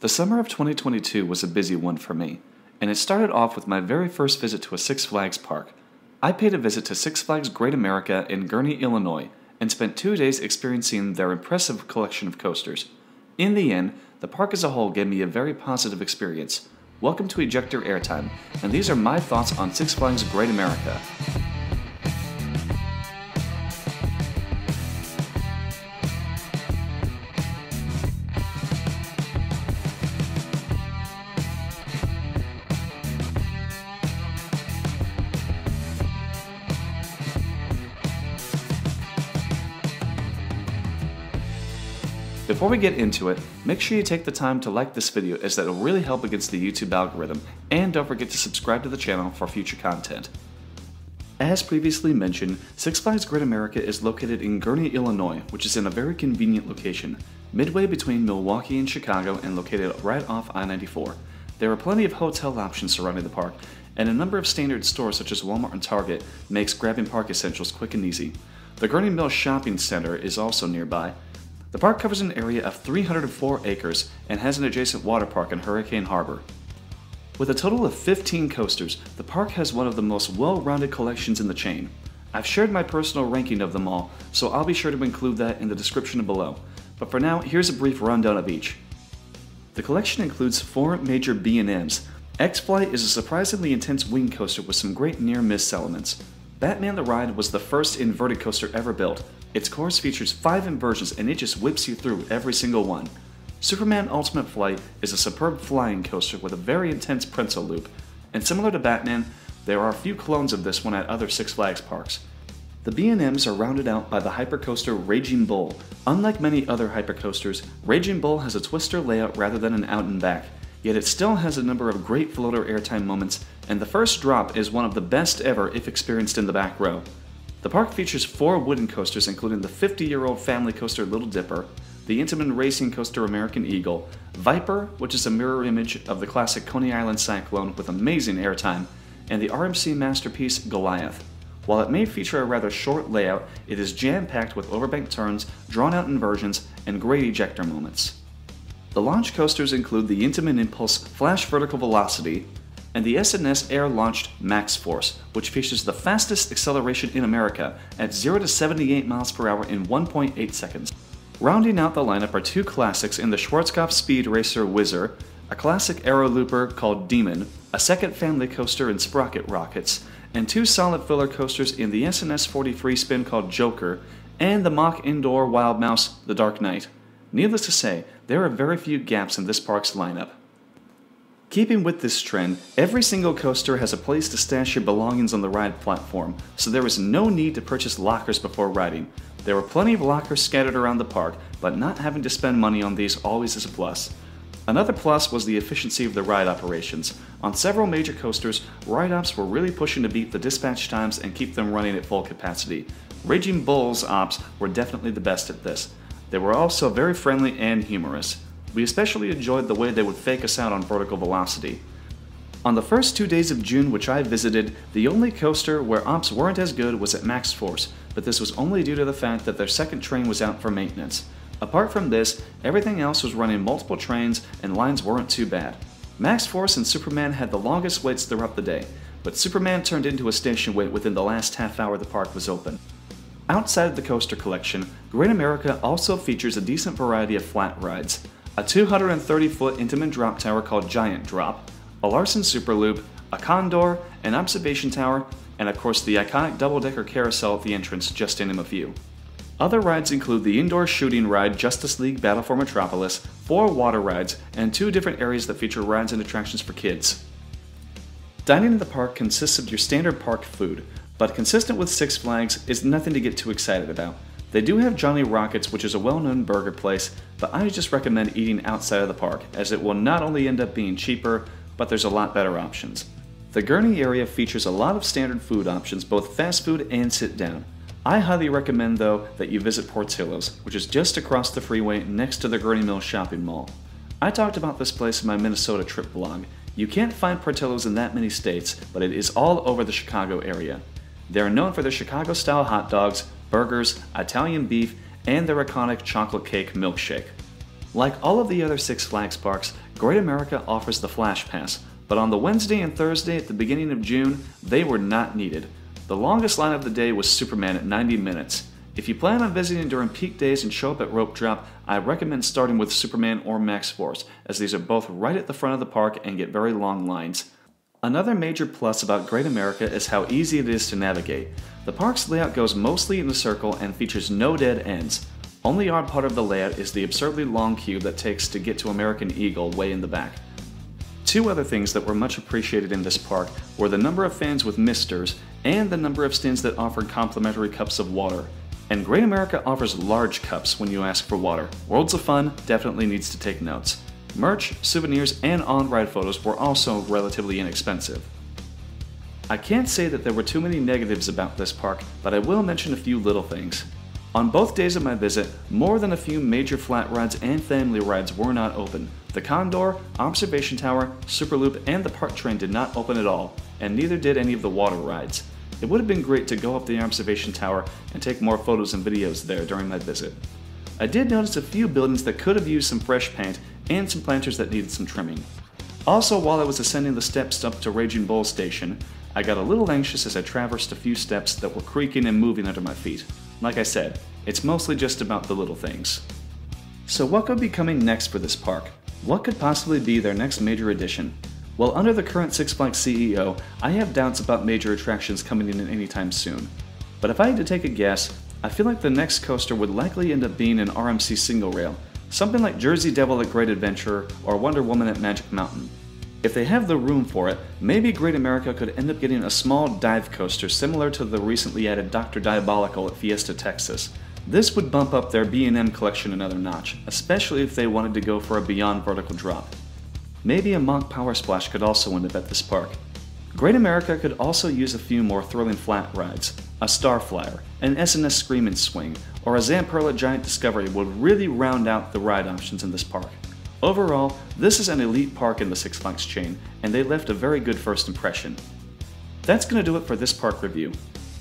The summer of 2022 was a busy one for me, and it started off with my very first visit to a Six Flags park. I paid a visit to Six Flags Great America in Gurnee, Illinois, and spent 2 days experiencing their impressive collection of coasters. In the end, the park as a whole gave me a very positive experience. Welcome to Ejector Airtime, and these are my thoughts on Six Flags Great America. Before we get into it, make sure you take the time to like this video as that will really help against the YouTube algorithm, and don't forget to subscribe to the channel for future content. As previously mentioned, Six Flags Great America is located in Gurnee, Illinois, which is in a very convenient location, midway between Milwaukee and Chicago and located right off I-94. There are plenty of hotel options surrounding the park, and a number of standard stores such as Walmart and Target makes grabbing park essentials quick and easy. The Gurnee Mill Shopping Center is also nearby. The park covers an area of 304 acres and has an adjacent water park in Hurricane Harbor. With a total of 15 coasters, the park has one of the most well-rounded collections in the chain. I've shared my personal ranking of them all, so I'll be sure to include that in the description below. But for now, here's a brief rundown of each. The collection includes 4 major B&Ms. X-Flight is a surprisingly intense wing coaster with some great near-miss elements. Batman the Ride was the first inverted coaster ever built. Its course features 5 inversions and it just whips you through every single one. Superman Ultimate Flight is a superb flying coaster with a very intense pretzel loop, and similar to Batman, there are a few clones of this one at other Six Flags parks. The B&Ms are rounded out by the hypercoaster Raging Bull. Unlike many other hypercoasters, Raging Bull has a twister layout rather than an out and back, yet it still has a number of great floater airtime moments, and the first drop is one of the best ever if experienced in the back row. The park features 4 wooden coasters, including the 50-year-old family coaster Little Dipper, the Intamin racing coaster American Eagle, Viper, which is a mirror image of the classic Coney Island Cyclone with amazing airtime, and the RMC masterpiece Goliath. While it may feature a rather short layout, it is jam-packed with overbanked turns, drawn-out inversions, and great ejector moments. The launch coasters include the Intamin Impulse Flash Vertical Velocity, and the S&S Air-launched Max Force, which features the fastest acceleration in America at 0 to 78 miles per hour in 1.8 seconds. Rounding out the lineup are 2 classics in the Schwarzkopf Speed Racer Whizzer, a classic aero looper called Demon, a second family coaster in Sprocket Rockets, and 2 solid filler coasters in the S&S 40 free spin called Joker, and the Mach Indoor Wild Mouse The Dark Knight. Needless to say, there are very few gaps in this park's lineup. Keeping with this trend, every single coaster has a place to stash your belongings on the ride platform, so there is no need to purchase lockers before riding. There are plenty of lockers scattered around the park, but not having to spend money on these always is a plus. Another plus was the efficiency of the ride operations. On several major coasters, ride ops were really pushing to beat the dispatch times and keep them running at full capacity. Raging Bull's ops were definitely the best at this. They were also very friendly and humorous. We especially enjoyed the way they would fake us out on vertical velocity. On the first 2 days of June which I visited, the only coaster where ops weren't as good was at Max Force, but this was only due to the fact that their second train was out for maintenance. Apart from this, everything else was running multiple trains and lines weren't too bad. Max Force and Superman had the longest waits throughout the day, but Superman turned into a station wait within the last half hour the park was open. Outside of the coaster collection, Great America also features a decent variety of flat rides. A 230-foot Intamin drop tower called Giant Drop, a Larson Superloop, a Condor, an observation tower, and of course the iconic double-decker carousel at the entrance, just to name a few. Other rides include the indoor shooting ride Justice League Battle for Metropolis, 4 water rides, and 2 different areas that feature rides and attractions for kids. Dining in the park consists of your standard park food, but consistent with Six Flags is nothing to get too excited about. They do have Johnny Rockets, which is a well-known burger place, but I just recommend eating outside of the park, as it will not only end up being cheaper, but there's a lot better options. The Gurnee area features a lot of standard food options, both fast food and sit-down. I highly recommend, though, that you visit Portillo's, which is just across the freeway next to the Gurnee Mill Shopping Mall. I talked about this place in my Minnesota trip blog. You can't find Portillo's in that many states, but it is all over the Chicago area. They are known for their Chicago-style hot dogs, burgers, Italian beef, and their iconic chocolate cake milkshake. Like all of the other Six Flags parks, Great America offers the Flash Pass, but on the Wednesday and Thursday at the beginning of June, they were not needed. The longest line of the day was Superman at 90 minutes. If you plan on visiting during peak days and show up at Rope Drop, I recommend starting with Superman or Max Force, as these are both right at the front of the park and get very long lines. Another major plus about Great America is how easy it is to navigate. The park's layout goes mostly in a circle and features no dead ends. Only odd part of the layout is the absurdly long queue that takes to get to American Eagle way in the back. Two other things that were much appreciated in this park were the number of fans with misters and the number of stands that offered complimentary cups of water. And Great America offers large cups when you ask for water. Worlds of Fun definitely needs to take notes. Merch, souvenirs, and on-ride photos were also relatively inexpensive. I can't say that there were too many negatives about this park, but I will mention a few little things. On both days of my visit, more than a few major flat rides and family rides were not open. The Condor, Observation Tower, Superloop, and the Park Train did not open at all, and neither did any of the water rides. It would have been great to go up the Observation Tower and take more photos and videos there during my visit. I did notice a few buildings that could have used some fresh paint and some planters that needed some trimming. Also, while I was ascending the steps up to Raging Bull Station, I got a little anxious as I traversed a few steps that were creaking and moving under my feet. Like I said, it's mostly just about the little things. So what could be coming next for this park? What could possibly be their next major addition? Well, under the current Six Flags CEO, I have doubts about major attractions coming in anytime soon. But if I had to take a guess, I feel like the next coaster would likely end up being an RMC single rail, something like Jersey Devil at Great Adventure or Wonder Woman at Magic Mountain. If they have the room for it, maybe Great America could end up getting a small dive coaster similar to the recently added Dr. Diabolical at Fiesta Texas. This would bump up their B&M collection another notch, especially if they wanted to go for a beyond vertical drop. Maybe a Monk Power Splash could also end up at this park. Great America could also use a few more thrilling flat rides. A Starflyer, an S&S Scream and Swing, or a Zamperla Giant Discovery would really round out the ride options in this park. Overall, this is an elite park in the Six Flags chain, and they left a very good first impression. That's going to do it for this park review.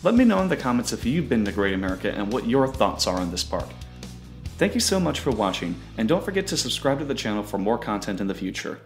Let me know in the comments if you've been to Great America and what your thoughts are on this park. Thank you so much for watching, and don't forget to subscribe to the channel for more content in the future.